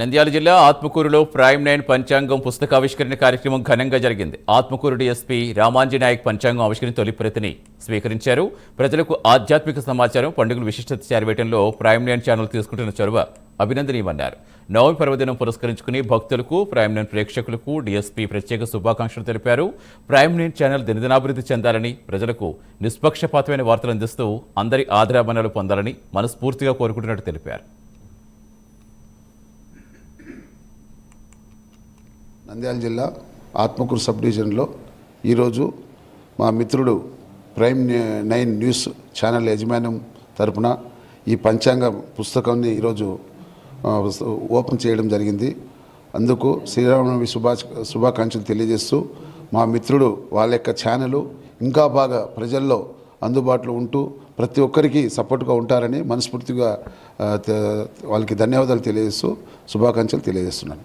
నంద్యాల జిల్లా ఆత్మకూరులో ప్రైమ్ 9 పంచాంగం పుస్తకావిష్కరణ కార్యక్రమం ఘనంగా జరిగింది. ఆత్మకూరు డీఎస్పీ రామాంజీ నాయక్ పంచాంగం ఆవిష్కరణ తొలి ప్రతిని స్వీకరించారు. ప్రజలకు ఆధ్యాత్మిక సమాచారం, పండుగల విశిష్టత చేరవేయడంలో ప్రైమ్ 9 ఛానల్ తీసుకుంటున్న చొరవ అభినందనీయమన్నారు. నవమి పర్వదినం పురస్కరించుకుని భక్తులకు, ప్రైమ్ 9 ప్రేక్షకులకు డీఎస్పీ ప్రత్యేక శుభాకాంక్షలు తెలిపారు. ప్రైమ్ 9 ఛానల్ దినదినాభివృద్ధి చెందాలని, ప్రజలకు నిష్పక్షపాతమైన వార్తలు అందిస్తూ అందరి ఆదరాభిమానాలు పొందాలని మనస్ఫూర్తిగా కోరుకుంటున్నట్టు తెలిపారు. నంద్యాల జిల్లా ఆత్మకూరు సబ్ డివిజన్లో ఈరోజు మా మిత్రుడు ప్రైమ్ 9 న్యూస్ ఛానల్ యజమాన్యం తరపున ఈ పంచాంగ పుస్తకాన్ని ఈరోజు ఓపెన్ చేయడం జరిగింది. అందుకు శ్రీరామనవమి శుభాకాంక్షలు తెలియజేస్తూ మా మిత్రుడు వాళ్ళ యొక్క ఛానల్ ఇంకా బాగా ప్రజల్లో అందుబాటులో ఉంటూ ప్రతి ఒక్కరికి సపోర్ట్గా ఉంటారని మనస్ఫూర్తిగా వాళ్ళకి ధన్యవాదాలు తెలియజేస్తూ శుభాకాంక్షలు తెలియజేస్తున్నాను.